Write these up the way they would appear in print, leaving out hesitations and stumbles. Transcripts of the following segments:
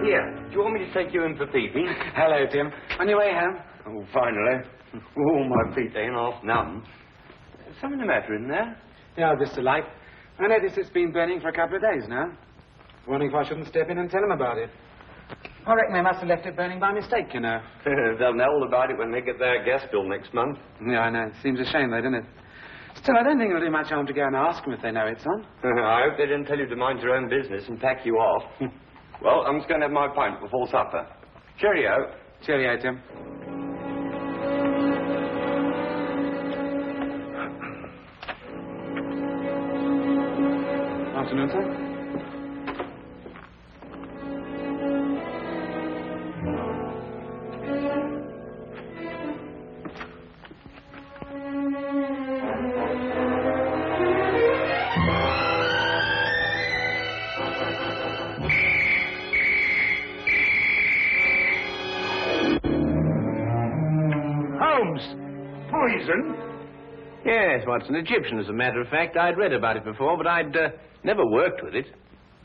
Here. Do you want me to take you in for peeping? Hello, Tim. On your way home? Oh, finally. Oh, my feet ain't half numb. Something the matter in there? Yeah, just a light. I noticed it's been burning for a couple of days now. Wondering if I shouldn't step in and tell them about it. I reckon they must have left it burning by mistake, you know. They'll know all about it when they get their gas bill next month. Yeah, I know. Seems a shame, though, doesn't it? Still, I don't think it'll do much harm to go and ask them if they know it's on. I hope they didn't tell you to mind your own business and pack you off. Well, I'm just going to have my pint before supper. Cheerio. Cheerio, Tim. Afternoon, sir. Poison? Yes, Watson. Egyptian, as a matter of fact. I'd read about it before, but I'd never worked with it.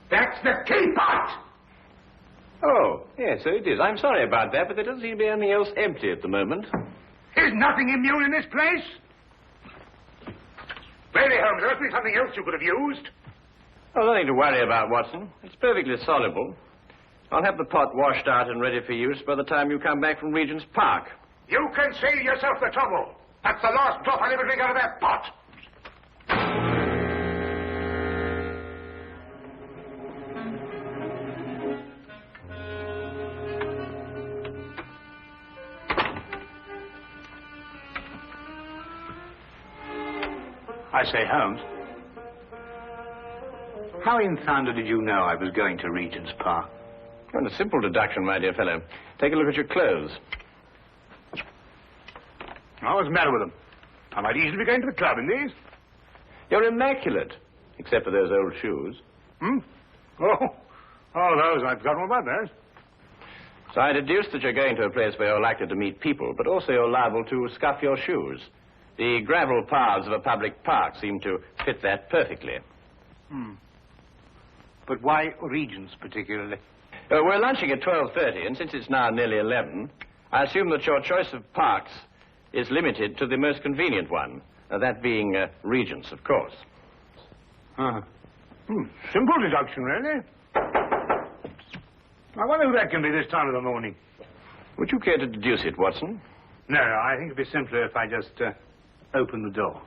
That's the key part! Oh, yes, so it is. I'm sorry about that, but there doesn't seem to be anything else empty at the moment. There's nothing immune in this place? Really, Holmes, there must be something else you could have used. Oh, nothing to worry about, Watson. It's perfectly soluble. I'll have the pot washed out and ready for use by the time you come back from Regent's Park. You can save yourself the trouble. That's the last drop I'll ever drink out of that pot. I say, Holmes, how in thunder did you know I was going to Regent's Park? Well, a simple deduction, my dear fellow. Take a look at your clothes. Oh, what's the matter with them? I might easily be going to the club in these. You're immaculate, except for those old shoes. Hmm? Oh, those. I'd forgotten all about those. So I deduced that you're going to a place where you're likely to meet people, but also you're liable to scuff your shoes. The gravel paths of a public park seem to fit that perfectly. But why Regent's particularly? We're lunching at 12:30, and since it's now nearly 11, I assume that your choice of parks is limited to the most convenient one, that being Regent's, of course. Simple deduction, really. I wonder who that can be this time of the morning. Would you care to deduce it, Watson? No, I think it'd be simpler if I just open the door.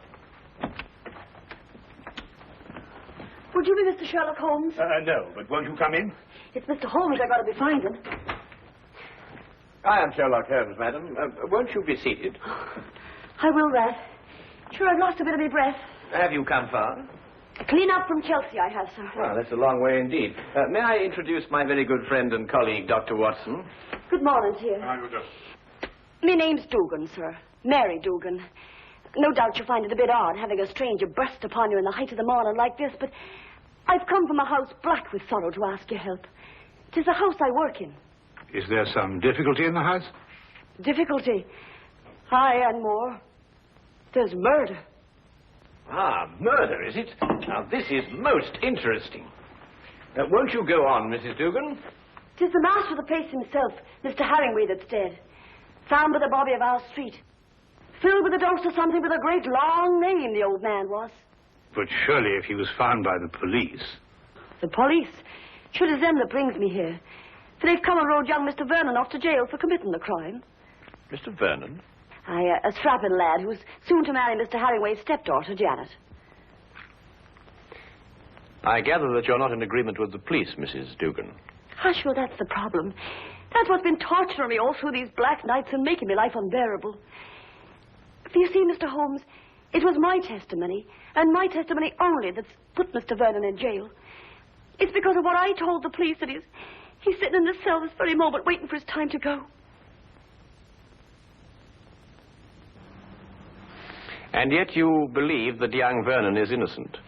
Would you be Mr. Sherlock Holmes? No, but won't you come in? It's Mr. Holmes I gotta be finding. I am Sherlock Holmes, madam. Won't you be seated? I will that. Sure, I've lost a bit of my breath. Have you come far? Clean up from Chelsea, I have, sir. Well, that's a long way indeed. May I introduce my very good friend and colleague, Dr. Watson? Good morning to you. My name's Dugan, sir. Mary Dugan. No doubt you'll find it a bit odd having a stranger burst upon you in the height of the morning like this, but I've come from a house black with sorrow to ask your help. 'Tis the house I work in. Is there some difficulty in the house? Difficulty? Aye, and more. There's murder. Ah, murder, is it? Now, this is most interesting. Won't you go on, Mrs. Dugan? 'Tis the master of the place himself, Mr. Harringway, that's dead. Found by the bobby of our street. Filled with a dose of something with a great long name, the old man was. But surely if he was found by the police... The police? Sure, it's them that brings me here. For they've come and rode young Mr. Vernon off to jail for committing the crime. Mr. Vernon? Aye, a strapping lad who's soon to marry Mr. Harringway's stepdaughter, Janet. I gather that you're not in agreement with the police, Mrs. Dugan. Hush, well, that's the problem. That's what's been torturing me all through these black nights and making my life unbearable. For you see, Mr. Holmes, it was my testimony, and my testimony only, that's put Mr. Vernon in jail. It's because of what I told the police that he's sitting in this cell this very moment waiting for his time to go. And yet you believe that young Vernon is innocent.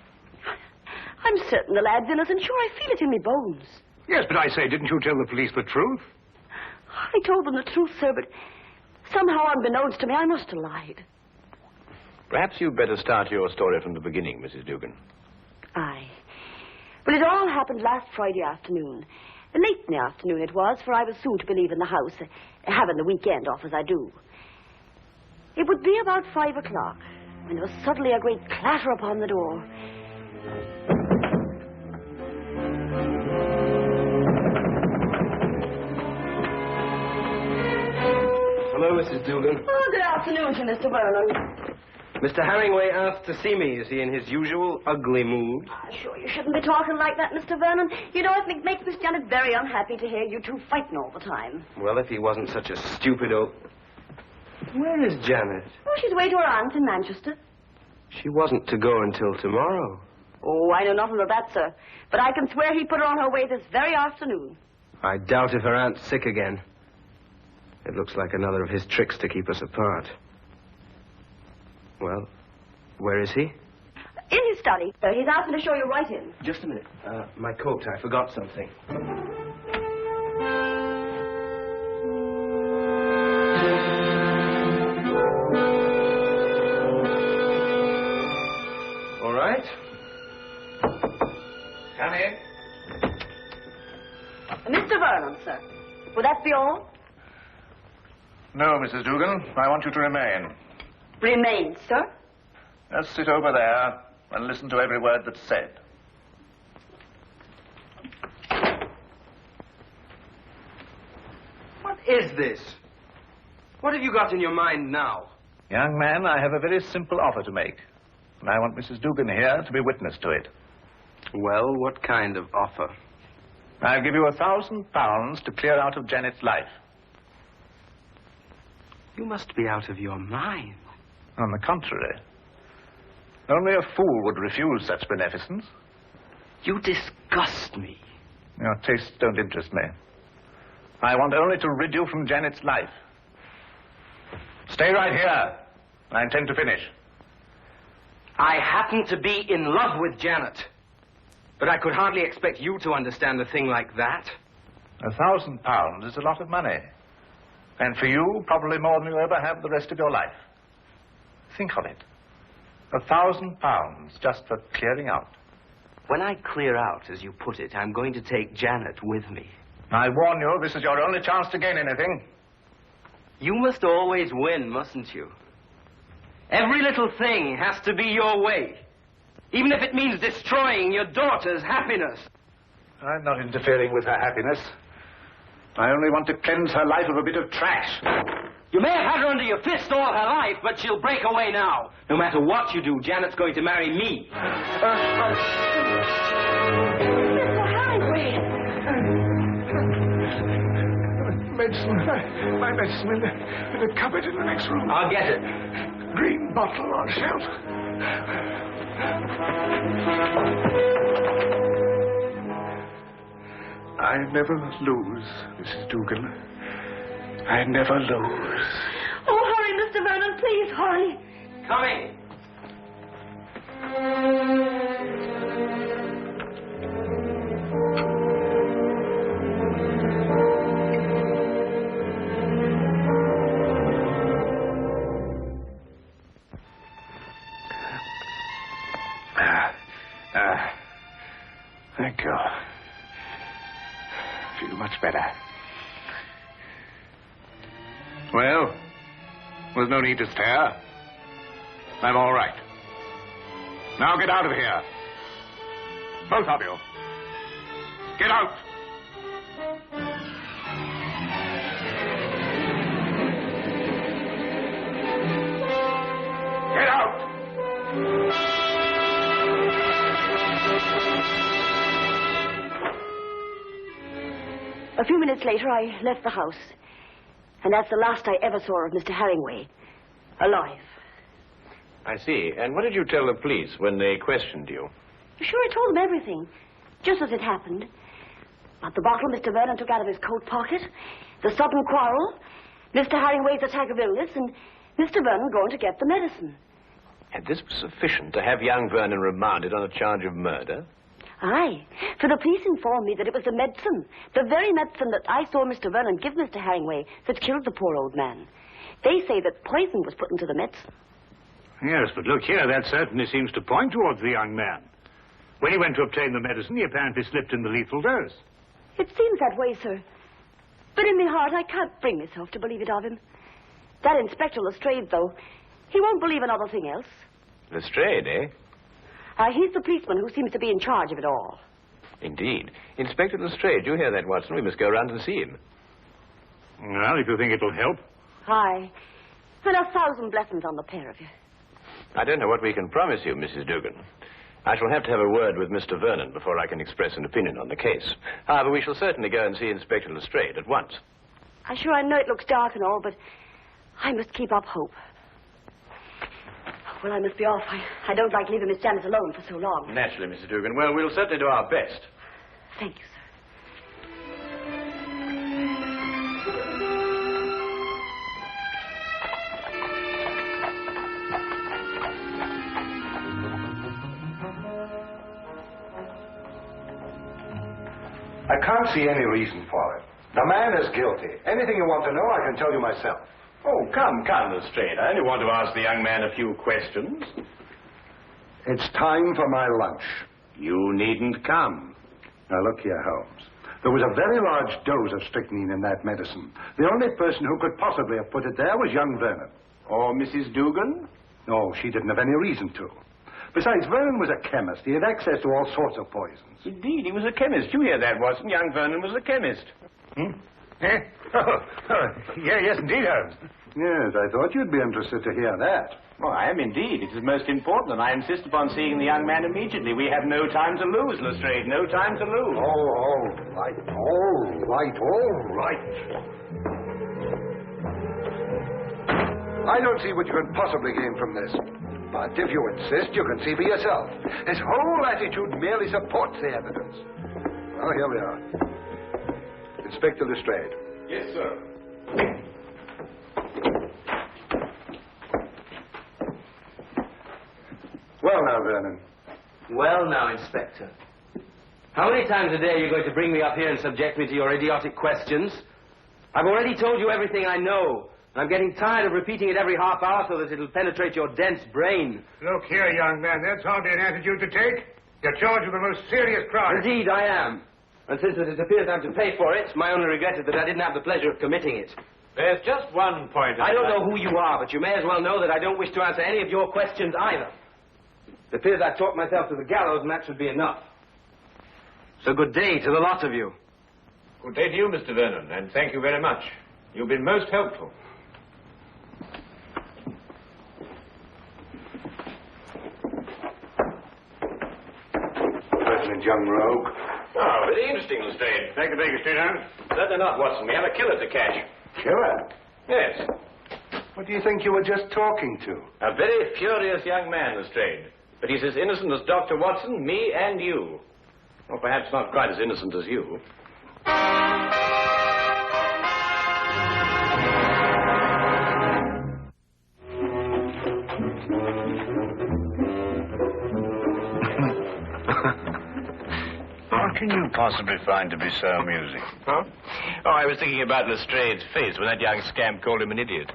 I'm certain the lad's innocent. Sure, I feel it in my bones. Yes, but I say, didn't you tell the police the truth? I told them the truth, sir, but somehow, unbeknownst to me, I must have lied. Perhaps you'd better start your story from the beginning, Mrs. Dugan. Aye. Well, it all happened last Friday afternoon. Late in the afternoon it was, for I was soon to be leaving the house, having the weekend off as I do. It would be about 5 o'clock when there was suddenly a great clatter upon the door. Hello, Mrs. Dugan. Oh, good afternoon to Mr. Vernon. Mr. Harringway asked to see me. Is he in his usual ugly mood? Sure, you shouldn't be talking like that, Mr. Vernon. You know, it makes Miss Janet very unhappy to hear you two fighting all the time. Well, if he wasn't such a stupid old... Where is Janet? Oh, she's away to her aunt in Manchester. She wasn't to go until tomorrow. Oh, I know nothing of that, sir. But I can swear he put her on her way this very afternoon. I doubt if her aunt's sick again. It looks like another of his tricks to keep us apart. Well, where is he? In his study. He's asked me to show you right in. Just a minute. My coat. I forgot something. All right. Come in. Mr. Vernon, sir. Will that be all? No, Mrs. Dugan. I want you to remain. Remain, sir. Just sit over there and listen to every word that's said. What is this? What have you got in your mind now? Young man, I have a very simple offer to make. And I want Mrs. Dugan here to be witness to it. Well, what kind of offer? I'll give you £1,000 to clear out of Janet's life. You must be out of your mind. On the contrary. Only a fool would refuse such beneficence. You disgust me. Your tastes don't interest me. I want only to rid you from Janet's life. Stay right here. I intend to finish. I happen to be in love with Janet. But I could hardly expect you to understand a thing like that. £1,000 is a lot of money. And for you, probably more than you'll ever have the rest of your life. Think of it. £1,000 just for clearing out. When I clear out, as you put it, I'm going to take Janet with me. I warn you, this is your only chance to gain anything. You must always win, mustn't you? Every little thing has to be your way. Even if it means destroying your daughter's happiness. I'm not interfering with her happiness. I only want to cleanse her life of a bit of trash. You may have had her under your fist all her life, but she'll break away now. No matter what you do, Janet's going to marry me. Mr. Harringway! Medicine. My medicine in the cupboard in the next room. I'll get it. Green bottle on shelf. I never lose, Mrs. Dugan. I never lose. Oh, hurry, Mr. Vernon, please, hurry. Coming. Thank you. Feel much better. Well, there's no need to stare. I'm all right. Now get out of here. Both of you. Get out. Get out. A few minutes later, I left the house. And that's the last I ever saw of Mr. Harringway. Alive. I see. And what did you tell the police when they questioned you? Sure, I told them everything. Just as it happened. About the bottle Mr. Vernon took out of his coat pocket, the sudden quarrel, Mr. Harringway's attack of illness, and Mr. Vernon going to get the medicine. And this was sufficient to have young Vernon remanded on a charge of murder? Aye, for the police informed me that it was the medicine, the very medicine that I saw Mr. Vernon give Mr. Herringway, that killed the poor old man. They say that poison was put into the medicine. Yes, but look here, that certainly seems to point towards the young man. When he went to obtain the medicine, he apparently slipped in the lethal dose. It seems that way, sir. But in my heart, I can't bring myself to believe it of him. That Inspector Lestrade, though, he won't believe another thing else. Lestrade, eh? He's the policeman who seems to be in charge of it all. Indeed. Inspector Lestrade, you hear that, Watson? We must go round and see him. Well, if you think it'll help. Aye. And 1,000 blessings on the pair of you. I don't know what we can promise you, Mrs. Dugan. I shall have to have a word with Mr. Vernon before I can express an opinion on the case. However, we shall certainly go and see Inspector Lestrade at once. I know it looks dark and all, but I must keep up hope. Well, I must be off. I don't like leaving Miss Janet alone for so long. Naturally, Mrs. Dugan. Well, we'll certainly do our best. Thank you, sir. I can't see any reason for it. The man is guilty. Anything you want to know, I can tell you myself. Oh, come, Lestrade. I only want to ask the young man a few questions. It's time for my lunch. You needn't come. Now, look here, Holmes. There was a very large dose of strychnine in that medicine. The only person who could possibly have put it there was young Vernon. Or Mrs. Dugan? No, she didn't have any reason to. Besides, Vernon was a chemist. He had access to all sorts of poisons. Indeed, he was a chemist. You hear that, Watson? Young Vernon was a chemist. Eh? Yes, indeed, Holmes. Yes, I thought you'd be interested to hear that. Well, I am indeed. It is most important, and I insist upon seeing the young man immediately. We have no time to lose, Lestrade. No time to lose. All right. I don't see what you can possibly gain from this. But if you insist, you can see for yourself. His whole attitude merely supports the evidence. Well, here we are. Inspector Lestrade. Yes, sir. Well, now, Vernon. Well, now, Inspector. How many times a day are you going to bring me up here and subject me to your idiotic questions? I've already told you everything I know. I'm getting tired of repeating it every half hour so that it'll penetrate your dense brain. Look here, young man, that's hardly an attitude to take. You're charged with the most serious crime. Indeed, I am. And since it appears I'm to pay for it, my only regret is that I didn't have the pleasure of committing it. There's just one point. I don't know who you are, but you may as well know that I don't wish to answer any of your questions either. It appears I've talked myself to the gallows, and that should be enough. So good day to the lot of you. Good day to you, Mr. Vernon, and thank you very much. You've been most helpful. President Young Rogue. Oh, very interesting, Lestrade. Take the Baker Street, Holmes. Certainly not, Watson. We have a killer to catch. Killer? Yes. What do you think you were just talking to? A very furious young man, Lestrade. But he's as innocent as Dr. Watson, me, and you. Or perhaps not quite as innocent as you. What can you possibly find to be so amusing? Huh? Oh, I was thinking about Lestrade's face when that young scamp called him an idiot.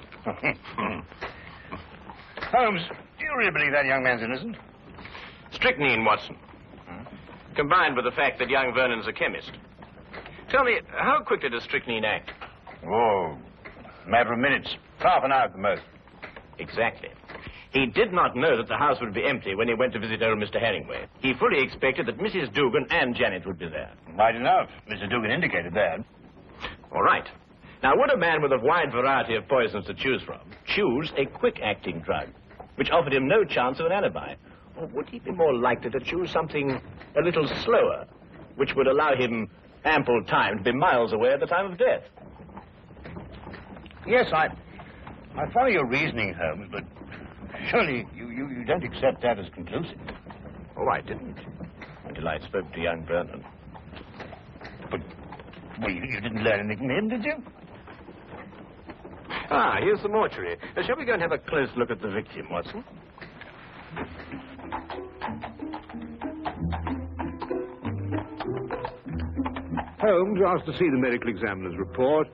Holmes, do you really believe that young man's innocent? Strychnine, Watson. Combined with the fact that young Vernon's a chemist. Tell me, how quickly does strychnine act? Oh, a matter of minutes. Half an hour at the most. Exactly. He did not know that the house would be empty when he went to visit old Mr. Herringway. He fully expected that Mrs. Dugan and Janet would be there. Right enough. Mr. Dugan indicated that. All right. Now, would a man with a wide variety of poisons to choose from choose a quick-acting drug, which offered him no chance of an alibi? Or would he be more likely to choose something a little slower, which would allow him ample time to be miles away at the time of death? Yes, I follow your reasoning, Holmes, but surely you don't accept that as conclusive. Oh, I didn't, until I spoke to young Vernon. But, well, you didn't learn anything from him, did you? Ah, here's the mortuary. Shall we go and have a close look at the victim, Watson? Holmes asked to see the medical examiner's report,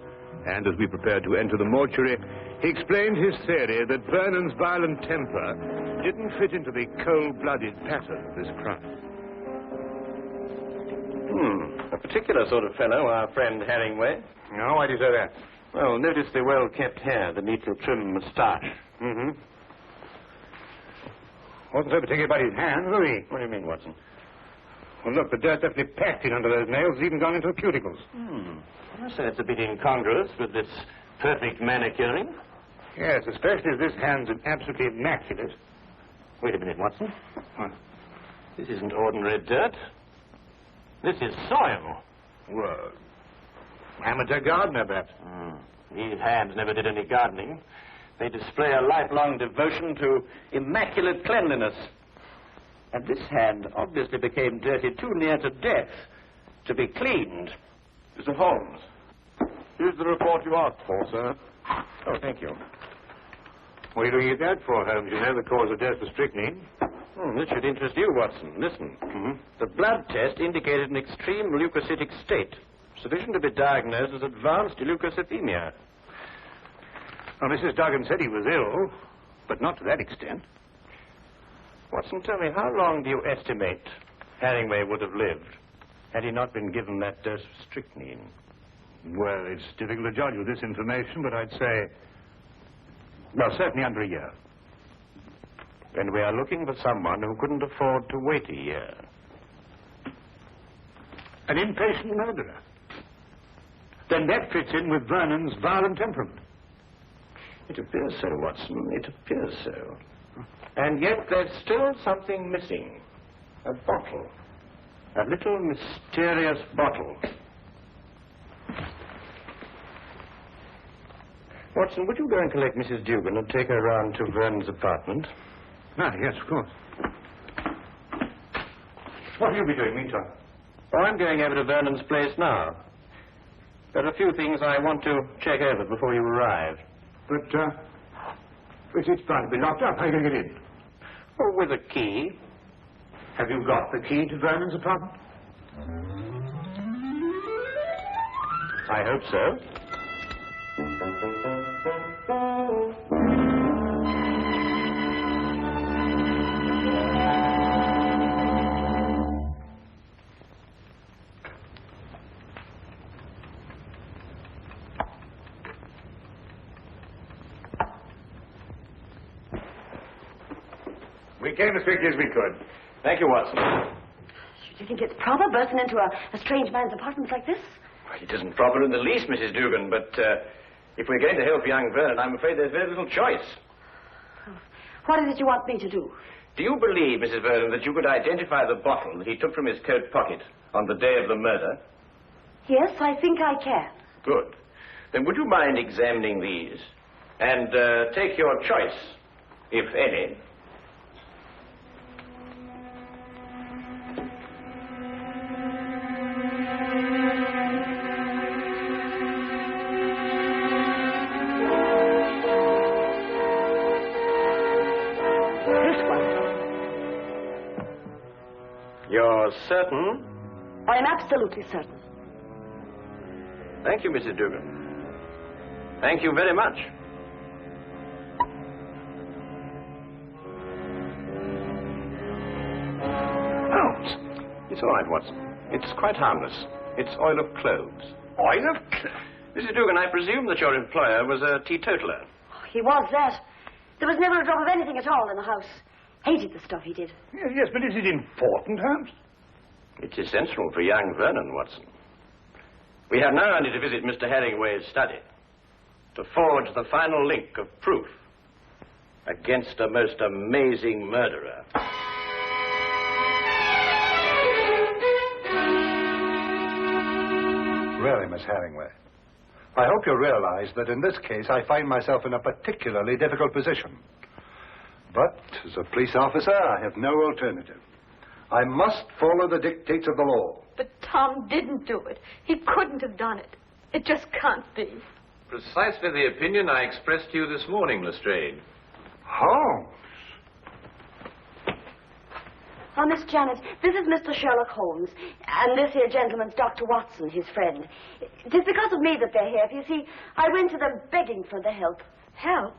and as we prepared to enter the mortuary, he explained his theory that Vernon's violent temper didn't fit into the cold-blooded pattern of this crime. A particular sort of fellow, our friend Herringway. Oh, why do you say that? Well, notice the well-kept hair, the neatly trimmed moustache. Mm-hmm. Wasn't so particular about his hands, was he? What do you mean, Watson? Well, look, the dirt definitely packed in under those nails. It's even gone into the cuticles. I say it's a bit incongruous with this perfect manicuring. Yes, especially as this hand's absolutely immaculate. Wait a minute, Watson. What? This isn't ordinary dirt. This is soil. Well, amateur gardener, perhaps. These hands never did any gardening. They display a lifelong devotion to immaculate cleanliness. And this hand obviously became dirty too near to death to be cleaned. Mr. Holmes, here's the report you asked for, sir. Oh, thank you. What are you looking at that for, Holmes? You know the cause of death was strychnine. This should interest you, Watson. Listen. The blood test indicated an extreme leukocytic state, sufficient to be diagnosed as advanced leukocythemia. Well, Mrs. Duggan said he was ill, but not to that extent. Watson, tell me, how long do you estimate Herringway would have lived had he not been given that dose of strychnine? Well, it's difficult to judge with this information, but I'd say, well, certainly under a year. Then we are looking for someone who couldn't afford to wait a year. An impatient murderer. Then that fits in with Vernon's violent temperament. It appears so, Watson. It appears so. And yet there's still something missing. A bottle. A little mysterious bottle. Watson, would you go and collect Mrs. Dugan and take her round to Vernon's apartment? Ah, yes, of course. What will you be doing meantime? Oh, I'm going over to Vernon's place now. There are a few things I want to check over before you arrive. But, it's bound to be locked up. How are you going to get in? Oh, with a key. Have you got the key to Vernon's apartment? I hope so. We came as quickly as we could. Thank you, Watson. Do you think it's proper bursting into a strange man's apartment like this? Well, it isn't proper in the least, Mrs. Dugan, but if we're going to help young Vernon, I'm afraid there's very little choice. What is it you want me to do? Do you believe, Mrs. Vernon, that you could identify the bottle that he took from his coat pocket on the day of the murder? Yes, I think I can. Good. Then would you mind examining these and take your choice, if any? You're certain? I am absolutely certain. Thank you, Mrs. Dugan. Thank you very much. Holmes! It's all right, Watson. It's quite harmless. It's oil of cloves. Oil of cloves? Mrs. Dugan, I presume that your employer was a teetotaler. Oh, he was that. There was never a drop of anything at all in the house. Hated the stuff he did. Yes, but is it important, Holmes? It's essential for young Vernon, Watson. We have now only to visit Mr. Herringway's study to forge the final link of proof against a most amazing murderer. Really, Miss Herringway, I hope you realize that in this case I find myself in a particularly difficult position. But as a police officer, I have no alternative. I must follow the dictates of the law. But Tom didn't do it. He couldn't have done it. It just can't be. Precisely the opinion I expressed to you this morning, Lestrade. Holmes. Oh, Miss Janet, this is Mr. Sherlock Holmes, and this here gentleman's Dr. Watson, his friend. It is because of me that they're here. You see, I went to them begging for the help. Help?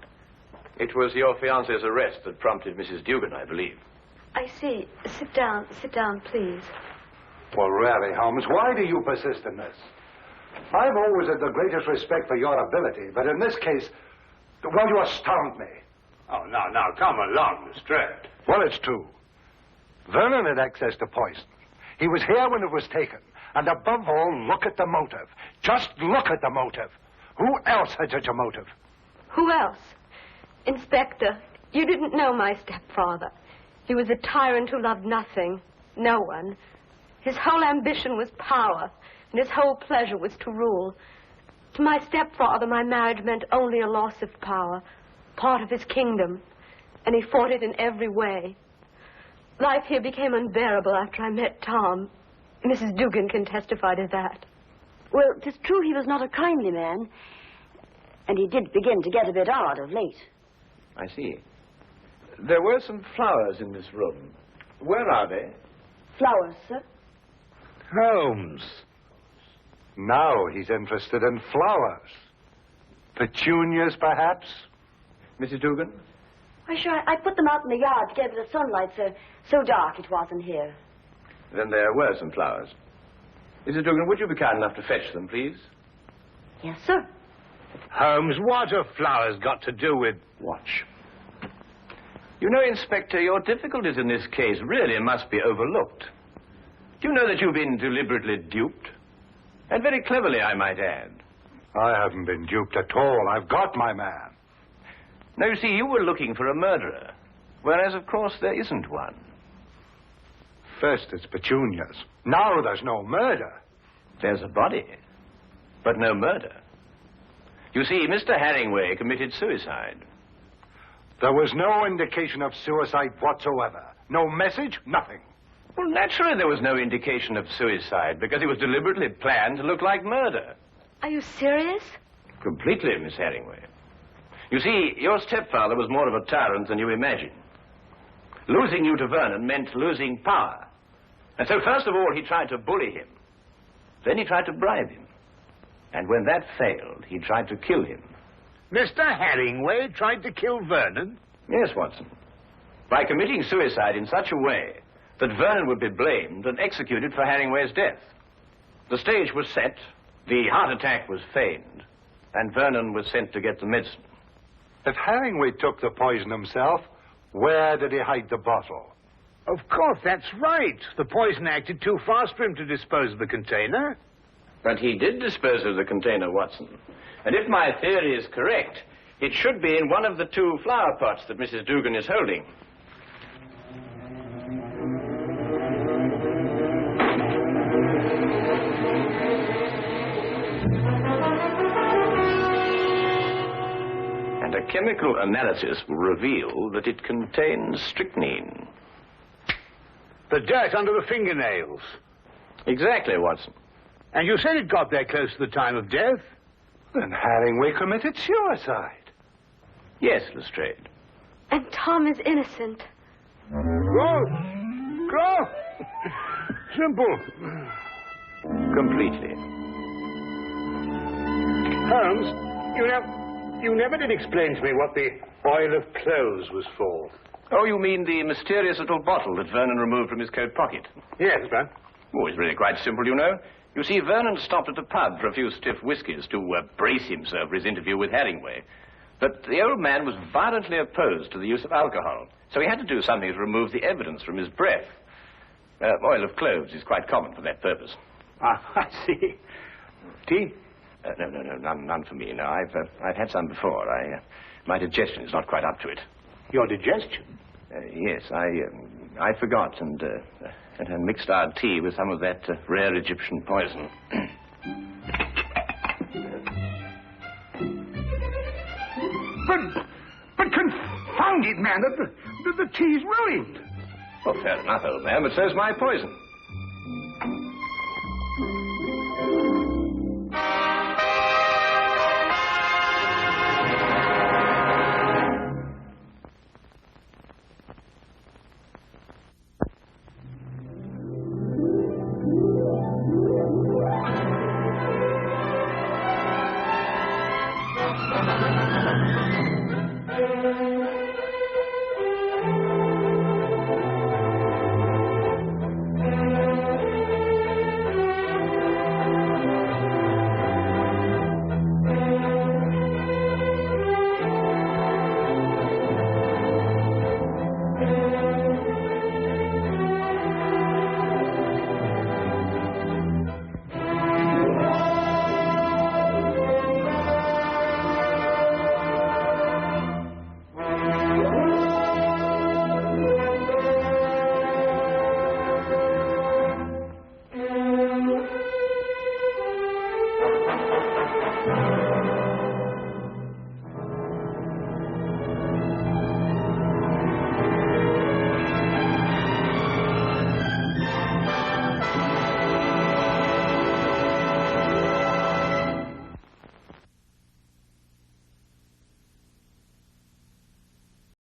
It was your fiancé's arrest that prompted Mrs. Dugan, I believe. I see. Sit down, please. Well, really, Holmes, why do you persist in this? I've always had the greatest respect for your ability, but in this case, well, you astound me. Oh, now, come along, Lestrade. Well, it's true. Vernon had access to poison. He was here when it was taken. And above all, look at the motive. Just look at the motive. Who else had such a motive? Who else? Inspector, you didn't know my stepfather. He was a tyrant who loved nothing, no one. His whole ambition was power, and his whole pleasure was to rule. To my stepfather, my marriage meant only a loss of power, part of his kingdom, and he fought it in every way. Life here became unbearable after I met Tom. Mrs. Dugan can testify to that. Well, 'tis true he was not a kindly man, and he did begin to get a bit odd of late. I see. There were some flowers in this room. Where are they? Flowers, sir? Holmes. Now he's interested in flowers. Petunias, perhaps? Mrs. Dugan? Why, sure, I put them out in the yard to get a bit of sunlight, sir. So dark it was in here. Then there were some flowers. Mrs. Dugan, would you be kind enough to fetch them, please? Yes, sir. Holmes, what have flowers got to do with... Watch. You know, Inspector, your difficulties in this case really must be overlooked. Do you know that you've been deliberately duped? And very cleverly, I might add. I haven't been duped at all. I've got my man. Now, you see, you were looking for a murderer, whereas, of course, there isn't one. First it's petunias. Now there's no murder. There's a body, but no murder. You see, Mr. Herringway committed suicide. There was no indication of suicide whatsoever. No message, nothing. Well, naturally there was no indication of suicide, because it was deliberately planned to look like murder. Are you serious? Completely, Miss Herringway. You see, your stepfather was more of a tyrant than you imagine. Losing you to Vernon meant losing power. And so, first of all, he tried to bully him. Then he tried to bribe him. And when that failed, he tried to kill him. Mr. Herringway tried to kill Vernon? Yes, Watson. By committing suicide in such a way that Vernon would be blamed and executed for Herringway's death. The stage was set, the heart attack was feigned, and Vernon was sent to get the medicine. If Herringway took the poison himself, where did he hide the bottle? Of course, that's right. The poison acted too fast for him to dispose of the container. But he did dispose of the container, Watson. And if my theory is correct, it should be in one of the two flower pots that Mrs. Dugan is holding. And a chemical analysis will reveal that it contains strychnine. The dirt under the fingernails. Exactly, Watson. And you said it got there close to the time of death? Then Herringway committed suicide. Yes, Lestrade. And Tom is innocent. Go! Simple. Completely. Holmes, you never did explain to me what the oil of clothes was for. Oh, you mean the mysterious little bottle that Vernon removed from his coat pocket? Yes, man. Oh, it's really quite simple, you know. You see, Vernon stopped at the pub for a few stiff whiskies to brace himself for his interview with Herringway. But the old man was violently opposed to the use of alcohol, so he had to do something to remove the evidence from his breath. Oil of cloves is quite common for that purpose. Ah, I see. Tea? No, none for me. No, I've had some before. My digestion is not quite up to it. Your digestion? Yes, I forgot and mixed our tea with some of that rare Egyptian poison. But confound it, man, the tea's ruined. Well, fair enough, old man, but so's my poison.